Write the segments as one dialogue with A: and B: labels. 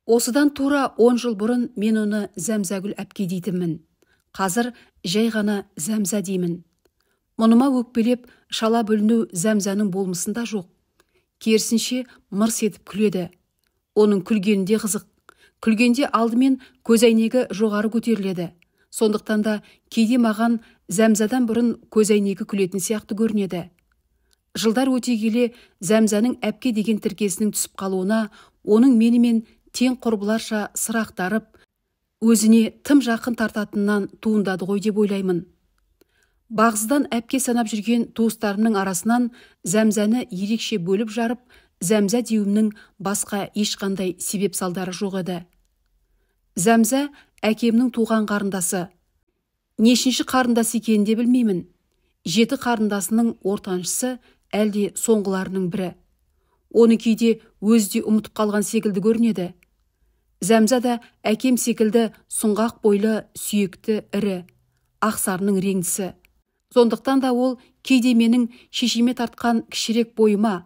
A: Осыдан тура 10 жыл бұрын мен оны Зәмзәгүл әпке дейтінмін. Қазір жай ғана Зәмзә деймін. Мұныма өкпелеп шала бүліну Зәмзәнің болмысында жоқ. Керісінше мырс етіп күледі. Оның күлгенінде қызық. Күлгенде алдымен көзәйнегі жоғары көтеріледі. Сондықтан да кейде маған Зәмзәдан бұрын көзәйнегі күлетін сияқты көрінеді. Жылдар өте келе Зәмзәнің әпке деген тіркесінің түсіп қалуына, оның менімен тең құрбыларша сырақтарып, өзіне тым жақын тартатыннан туындады ғой деп ойлаймын. Бағзыдан әпке санап жүрген туыстарымның арасынан Зәмзәні ерекше бөліп жарып, Зәмзә деуімнің басқа ешқандай себеп салдары жоқ еді. Зәмзә әкемнің туған қарындасы. Нешінші қарындасы екенін де білмеймін. 7 қарындасының ортаншысы, әлде соңғыларының бірі. Оны кейде өзі де ұмытып қалған секілді көрінеді. Зәмзә да әкем секілді сұңғақ бойлы, сүйекті, ірі, ақсарының реңдісі. Сондықтан да ол кейде менің шешеме тартқан кішірек бойыма,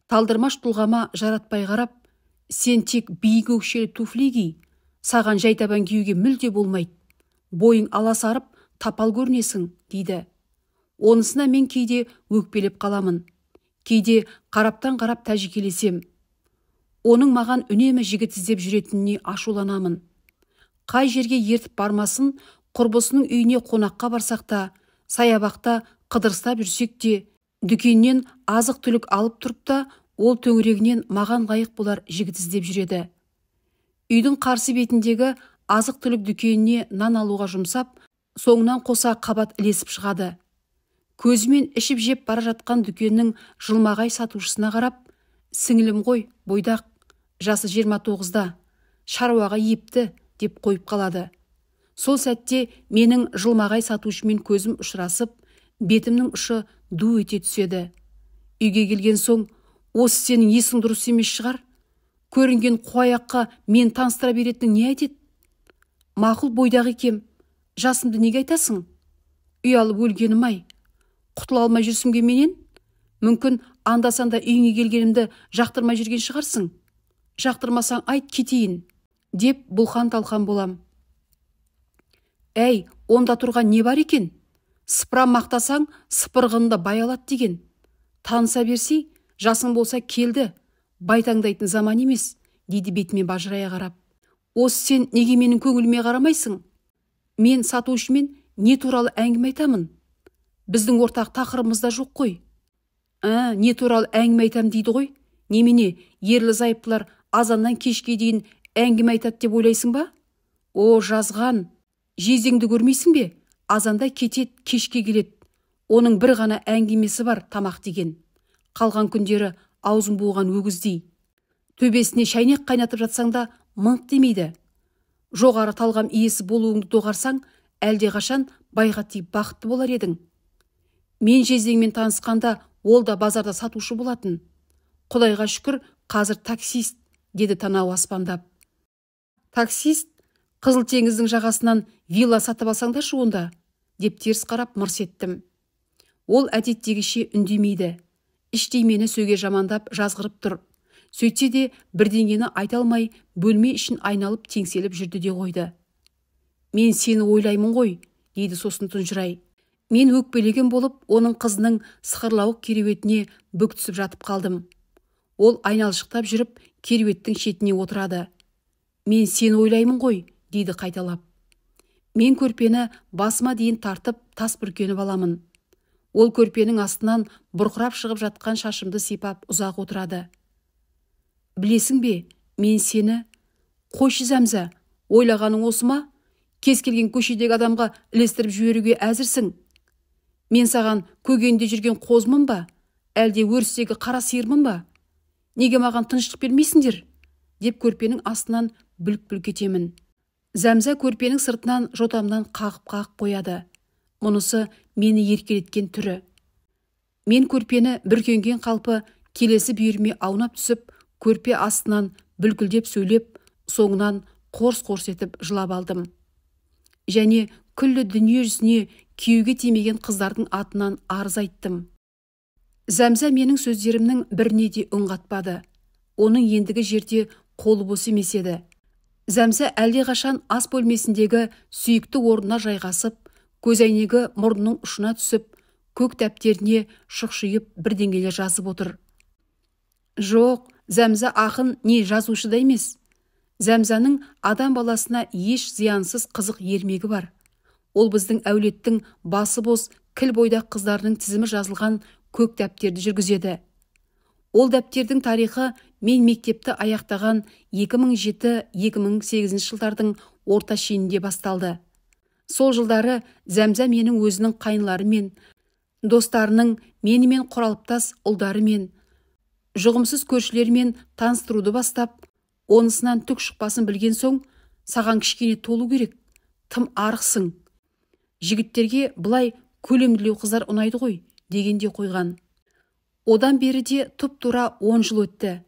A: талдырмаш тұлғама жаратпай қарап, сен тек биік өкшелі туфли ки, саған жай табан киюге мүлде болмайды. Бойың аласарып, тапал көрінесің, дейді. Онысына мен кейде өкпелеп қаламын. Кейде қараптан қарап тәжікелесем. Оның маған үнемі жігіт іздеп жүретініне ашуланамын. Қай жерге ертіп бармасын, құрбысының үйіне қонаққа барсақ та, саябақта қыдырыстап жүрсек те, дүкеннен азық түлік алып тұрып та, ол төңірегінен маған лайық болар жігіт іздеп жүреді. Үйдің қарсы бетіндегі азық түлік дүкеніне нан алуға жұмсап, соңынан қоса қабат ілесіп шығады. Көзімен ішіп жеп бара жатқан дүкеннің жылмағай сатушысына қарап, сіңілім ғой, бойдақ, жасы 29-да, шаруаға епті деп қойып қалады. Сол сәтте менің жылмағай сатушымен көзім ұшырасып, бетімнің ұшы ду ете түседі. Үйге келген соң, осы сенің есің дұрыс емес шығар? Көрінген қуаяққа мен таныстыра беретінің не айтеді? Мақұл бойдағы екем, жасымды неге айтасың? Ұялып өлгенім-ай, құтыла алмай жүрсімге менен? Мүмкін анда-санда үйіңе келгенімді жақтырмай жүрген шығарсың. Жақтырмасаң айт кетейін, деп бұлқан-талқан болам. Әй, онда тұрған не бар екен? Сыпырам мақтасаң, сыпырғынды баялат деген. Таныса берсей, жасың болса келді, байтаңдайтын заман емес, дейді бетіме бажырая қарап. Осы сен неге менің көңіліме қарамайсың? Мен сатушымен не туралы әңгіме айтамын? Біздің ортақ тақырыбымызда жоқ қой. Не туралы әңгіме айтам дейді ғой? Немене, ерлі зайыптылар азаннан кешке дейін әңгіме айтады деп ойлайсың ба? О, жазған, жезеңді көрмейсің бе? Азанда кетет, кешке келет. Оның бір ғана әңгімесі бар, тамақ деген. Қалған күндері аузын буған өгіздей. Төбесіне шайнек қайнатып жатсаң да мыңқ демейді. Жоғары талғам иесі болуыңды доғарсаң, әлде қашан байға тиіп бақытты болар едің. Мен жездеңмен танысқанда ол да базарда сатушы болатын. Құдайға шүкір, қазір таксист, деді танау аспандап. Таксист? Қызыл теңіздің жағасынан вилла сатып алсаңдаршы онда, деп теріс қарап мырс еттім. Ол әдеттегіше үндемейді. Іштей мені сөге жамандап жазғырып тұр. Сөйтсе де бірдеңені айта алмай, бөлме ішін айналып теңселіп жүрді де қойды. Мен сені ойлаймын ғой, дейді сосын тұнжырай. Мен өкпелеген болып, оның қызының сықырлауық кереуетіне бүк түсіп жатып қалдым. Ол айналшықтап жүріп, кереуеттің шетіне отырады. Мен сені ойлаймын ғой, дейді қайталап. Мен көрпені басыма дейін тартып, тас бүркеніп аламын. Ол көрпенің астынан бұрқырап шығып жатқан шашымды сипап ұзақ отырады. Білесің бе, мен сені... Қойшы Зәмзә, ойлағаның осы ма? Кез келген көшедегі адамға ілестіріп жіберуге әзірсің. Мен саған көгенде жүрген қозмын ба? Әлде өрістегі қара сиырмын ба? Неге маған тыныштық бермейсіңдер? Деп көрпенің астынан бүлк-бүлк етемін. Зәмзә көрпенің сыртынан жотамнан қағып-қағып қояды. Мұнысы мені еркелеткен түрі. Мен көрпені бүркенген қалпы келесі бүйірме аунап түсіп, көрпе астынан бүлкілдеп сөйлеп, соңынан қорс-қорс етіп жылап алдым. Және күллі дүние жүзіне күйеуге тимеген қыздардың атынан арыз айттым. Зәмзә менің сөздерімнің біріне де үн қатпады. Оның ендігі жерде қолы бос емес еді. Зәмзә әлдеқашан ас бөлмесіндегі сүйікті орнына жайғасып, көзәйнегі мұрнының ұшына түсіп, көк дәптеріне шұқшиып бірдеңелер жазып отыр. Жоқ, Зәмзә ақын не жазушыда емес. Зәмзәнің адам баласына еш зиянсыз қызық ермегі бар. Ол біздің әулеттің басы бос, кіл бойдақ қыздарының тізімі жазылған көк дәптерді жүргізеді. Ол дәптердің тарихы мен мектепті аяқтаған 2007-2008 жылдардың орта шенінде басталды. Сол жылдары Зәмзә менің өзінің қайныларымен, достарының менімен құралыптас ұлдарымен, жұғымсыз көршілермен таныстыруды бастап, онысынан түк шықпасын білген соң, саған кішкене толу керек, тым арықсың. Жігіттерге бұлай көлемділеу қыздар ұнайды ғой, дегенде қойған. Одан бері де тұп-тура 10 жыл өтті.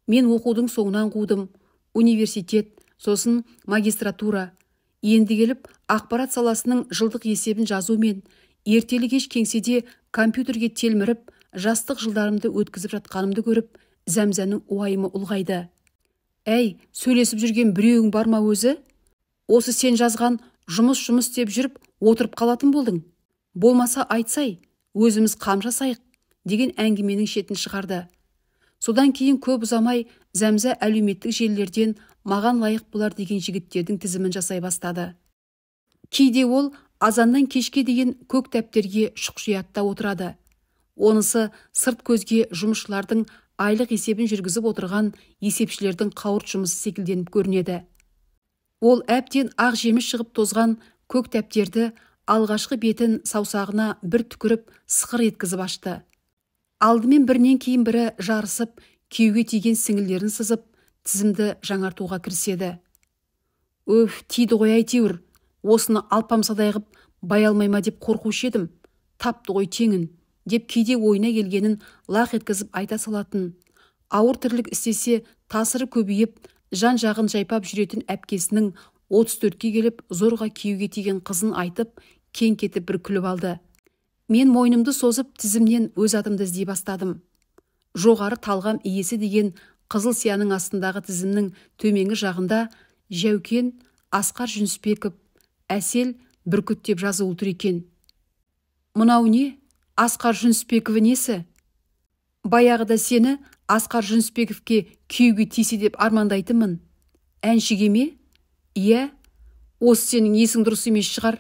A: Мен оқудың соңынан қудым, университет, сосын магистратура. Енді келіп, ақпарат саласының жылдық есебін жазумен, ертелі кеш кеңседе компьютерге телміріп, жастық жылдарымды өткізіп жатқанымды көріп, Зәмзәнің уайымы ұлғайды. Әй, сөйлесіп жүрген біреуің бар ма өзі? Осы сен жазған жұмыс деп жүріп, отырып қалатын болдың. Болмаса айтсай, өзіміз қам жасайық, деген әңгіменің шетін шығарды. Содан кейін көп ұзамай Зәмзә әлеуметтік желілерден маған лайық болар деген жігіттердің тізімін жасай бастады. Кейде ол азаннан кешке деген көк дәптерге шұқшиятта отырады. Онысы сырт көзге жұмысшылардың айлық есебін жүргізіп отырған есепшілердің қауырт жұмысы секілденіп көрінеді. Ол әбден ақ жеміс шығып тозған көк дәптерді алғашқы бетін саусағына бір түкіріп сықыр еткізіп ашты. Алдымен бірінен кейін бірі жарысып, күйеуге тиген сіңілдерін сызып, тізімді жаңартуға кіріседі. Өф, тиді ғой әйтеуір, осыны алпамсадай ғып бай алмайма деп қорқушы едім. Тапты ғой теңін, деп кейде ойына келгенін лақ еткізіп айта салатын. Ауыр тірлік істесе тасыры көбейіп, жан жағын жайпап жүретін әпкесінің 34-ке келіп зорға күйеуге тиген қызын айтып, кең кетіп бір күліп алды. Мен мойнымды созып тізімнен өз атымды іздей бастадым. Жоғары талғам иесі деген қызыл сияның астындағы тізімнің төменгі жағында Жәукен, Асқар Жүнісбеков, Әсел, Бүркіт деп жазылып тұр екен. Мынау не? Асқар Жүнісбеков несі? Баяғыда сені Асқар Жүнісбековке күйеуге тисе деп армандайтынмын. Әншіге ме? Иә, осы сенің есің дұрыс емес шығар,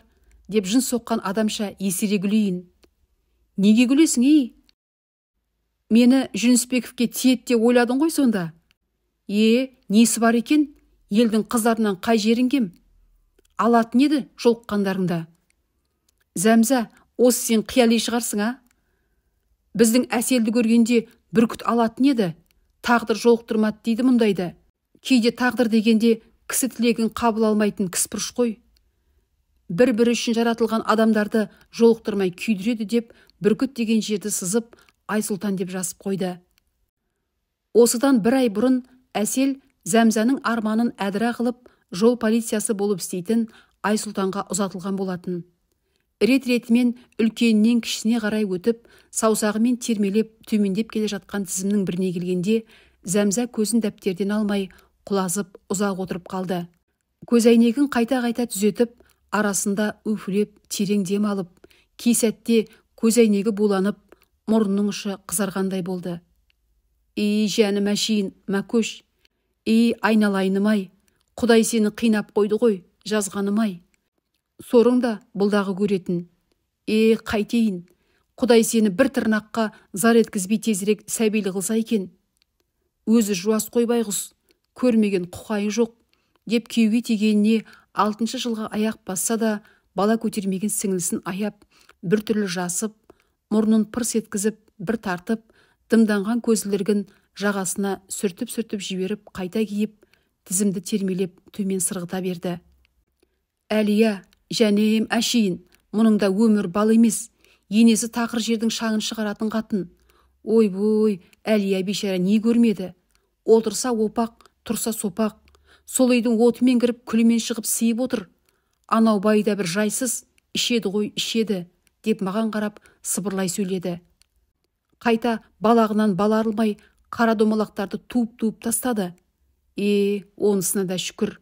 A: деп жын соққан адамша есере күлейін. Неге күлесің, ей? Мені Жүнісбековке тиет деп ойладың ғой сонда. Несі бар екен? Елдің қыздарынан қай жерің кем? Алатын еді жолыққандарыңда. Зәмзә, осы сен қияли шығарсың, а? Біздің Әселді көргенде Бүркіт алатын еді. Тағдыр жолықтырмады дейді мұндайды. Кейде тағдыр дегенде кісі тілегін қабыл алмайтын кіспұрыш қой. Бір-бірі үшін жаратылған адамдарды жолықтырмай күйдіреді деп Бүркіт деген жерді сызып, Айсұлтан деп жазып қойды. Осыдан бір ай бұрын Әсел Зәмзәнің арманын әдіра қылып, жол полициясы болып істейтін Айсұлтанға ұзатылған болатын. Рет-ретімен үлкенінен кішісіне қарай өтіп, саусағымен термелеп, төмендеп келе жатқан тізімнің біріне келгенде, Зәмзә көзін дәптерден алмай, құлазып, ұзақ отырып қалды. Көзәйнегін қайта-қайта түзетіп, арасында үфілеп, терең дем алып, кей сәтте көзәйнегі буланып, мұрнының ұшы қызарғандай болды. Жәнім әшейін, мәкөш. Айналайыным-ай, Құдай сені қинап қойды ғой, жазғаным-ай. Сорың да бұлдағы көретін. Қайтейін, Құдай сені бір тырнаққа зар еткізбей тезірек сәбейлі қылса екен. Өзі жуас қой байғұс, көрмеген құқайы жоқ, деп күйеуге тигеніне 6 жылға аяқ басса да, бала көтермеген сіңілісін аяп, бір түрлі жасып, мұрнын пырс еткізіп, бір тартып, дымданған көзілдіргін жағасына сүртіп-сүртіп жіберіп, қайта киіп, тізімді термелеп, төмен сырғыта берді. Әлия, жәнем әшейін, мұныңда өмір бал емес, енесі тақыр жердің шаңын шығаратын қатын. Ой-бой, Әлия бейшара не көрмеді? Отырса опақ, тұрса сопақ, сол үйдің отымен кіріп, күлімен шығып сыйып отыр. Анау байда бір жайсыз, ішеді ғой, ішеді, деп маған қарап сыбырлай сөйледі. Қайта балағынан бала арылмай, қара домалақтарды туып-туып тастады. Онысына да шүкір.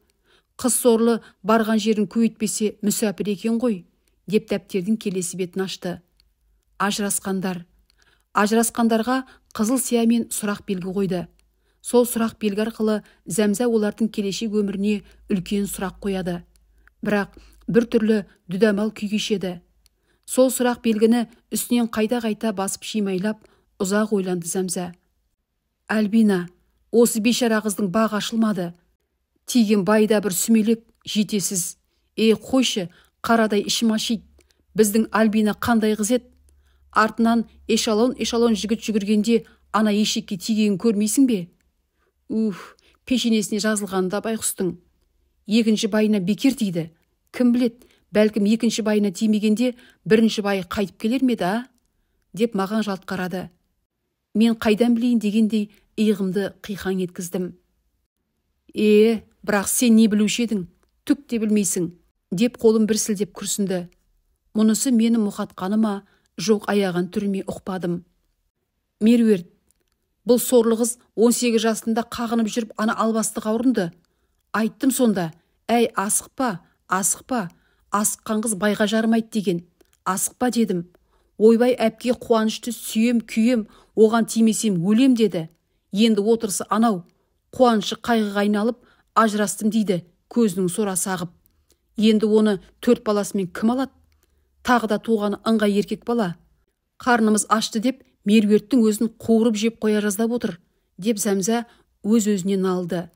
A: Қыз сорлы барған жерін көйтпесе мүсәпір екен ғой, деп дәптердің келесі бетін ашты. Ажырасқандар. Ажырасқандарға қызыл сиямен сұрақ белгі қойды. Сол сұрақ белгі арқылы Зәмзә олардың келешек өміріне үлкен сұрақ қояды. Бірақ бір түрлі дүдамал күй кешеді. Сол сұрақ белгіні үстінен қайта-қайта басып шимайлап, ұзақ ойланды Зәмзә. Альбина, осы бейшара қыздың бағы ашылмады. Тиген байда бір сүмелек, жетесіз. Қойшы, қарадай ішім ашиды. Біздің Альбина қандай қыз еді? Артынан эшалон жігіт жүгіргенде ана ешекке тигенін көрмейсің бе? Пешенесіне жазылғанда байқұстың. Екінші байына бекер тиді. Кім білет, бәлкім екінші байына тимегенде бірінші байы қайтып келер ме еді, деп маған жалт қарады. Мен қайдан білейін дегендей иығымды қиқаң еткіздім. Бірақ сен не білуші едің? Түк те білмейсің, деп қолым бір сілдеп күрсінді. Мұнысы мені мұқатқаны ма, жоқ аяған түріме ұқпадым. Меруерт, бұл сорлы қыз 18 жасында қағынып жүріп ана албасты қауырынды. Айттым сонда, асықпа, асыққан қыз байға жарымайды деген. Асықпа дедім. Ойбай әпке қуанышты сүйем, күйем, оған тимесем өлем деді. Енді отырысы анау, қуанышы қайғыға айналып, ажырастым дейді, көзінің сорасы ағып. Енді оны 4 баласымен кім алады? Тағы да туғаны ыңғай еркек бала. Қарнымыз ашты деп, Меруерттің өзін қуырып жеп қоя жаздап отыр, деп Зәмзә өз-өзінен алды.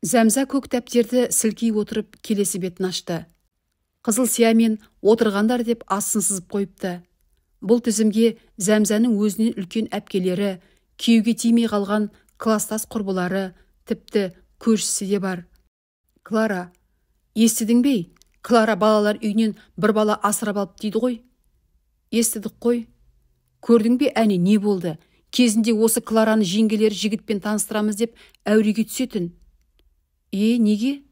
A: Зәмзә көк дәптерді сілкей отырып келесі бетін ашты. Қызыл сиямен отырғандар деп асын сызып қойыпты. Бұл тізімге Зәмзәнің өзінен үлкен әпкелері, күйеуге тимей қалған кластас құрбылары, тіпті көршісі де бар. Клара, естідің бе? Клара балалар үйінен бір бала асырап алып дейді ғой. Естідік қой. Көрдің бе, әне не болды? Кезінде осы Клараны жеңгелері жігітпен таныстырамыз деп әуреге түсетін. Неге?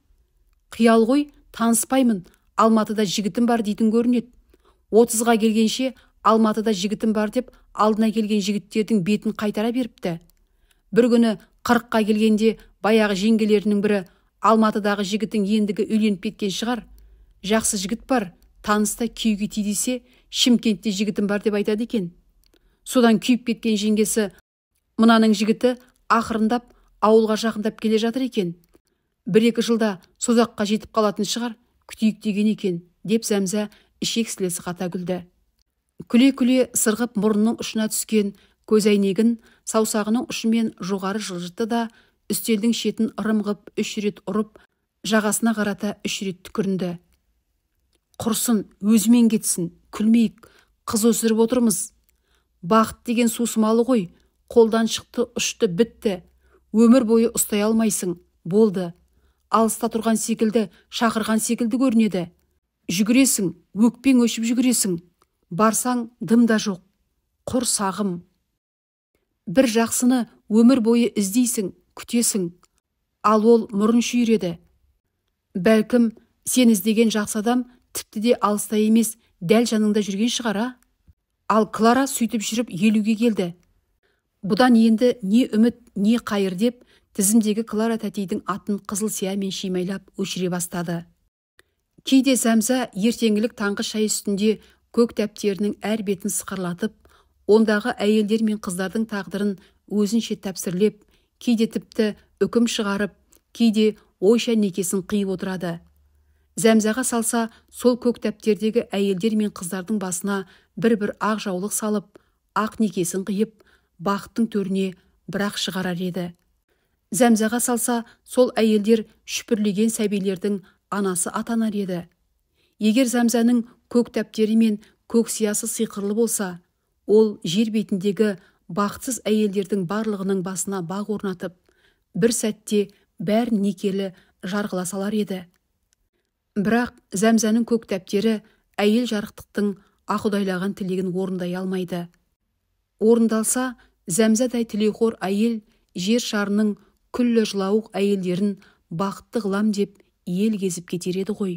A: Қиял ғой, таныспаймын. Алматыда жігітім бар дейтін көрінеді. 30-ға келгенше Алматыда жігітім бар деп алдына келген жігіттердің бетін қайтара беріпті. Бір күні 40-қа келгенде баяғы жеңгелерінің бірі Алматыдағы жігітің ендігі үйленіп кеткен шығар. Жақсы жігіт бар, таныста күйеуге тидесе, Шымкентте жігітім бар деп айтады екен. Содан күйіп кеткен жеңгесі, мынаның жігіті ақырындап ауылға жақындап келе жатыр екен. 1-2 жылда созаққа жетіп қалатын шығар, күтейік деген екен, деп Зәмзә ішек сілесі қата күлді. Күле-күле сырғып мұрнының ұшына түскен көзәйнегін саусағының ұшымен жоғары жылжытты да, үстелдің шетін ырымғып 3 рет ұрып, жағасына қарата 3 рет түкірінді. Құрсын, өзімен кетсін, күлмейік, қыз өсіріп отырмыз. Бақыт деген сусымалы ғой, қолдан шықты, ұшты, бітті. Өмір бойы ұстай алмайсың, болды. Алыста тұрған секілді, шақырған секілді көрінеді. Жүгіресің, өкпең өшіп жүгіресің. Барсаң, дымда жоқ, құр сағым. Бір жақсыны өмір бойы іздейсің, күтесің. Ал ол мұрын шүйреді. Бәлкім, сен іздеген жақсы адам тіпті де алыста емес, дәл жаныңда жүрген шығара. Ал Клара сөйтіп жүріп 50-ге келді. Бұдан енді не үміт, не қайыр деп, тізімдегі Клара тәтейдің атын қызыл сиямен шимайлап өшіре бастады. Кейде Зәмзә ертеңгілік таңғы шай үстінде көк дәптерінің әр бетін сықырлатып, ондағы әйелдер мен қыздардың тағдырын өзінше тәпсірлеп, кейде тіпті үкім шығарып, кейде ойша некесін қиып отырады. Зәмзәға салса, сол көк дәптердегі әйелдер мен қыздардың басына бір-бір ақ жаулық салып, ақ некесін қиып, бақыттың төріне бірақ шығарар еді. Зәмзәға салса, сол әйелдер шүпірлеген сәбилердің анасы атанар еді. Егер Зәмзәнің көк дәптері мен көк сиясы сиқырлы болса, ол жер бетіндегі бақытсыз әйелдердің барлығының басына бақ орнатып, бір сәтте бәрін некелі жарғыла салар еді. Бірақ Зәмзәнің көк дәптері әйел жарықтықтың ақұдайлаған тілегін орындай алмайды. Орындалса, Зәмзәдай тілеуқор әйел жер шарының күллі жылауық әйелдерін бақытты қылам деп ел кезіп кетер еді ғой.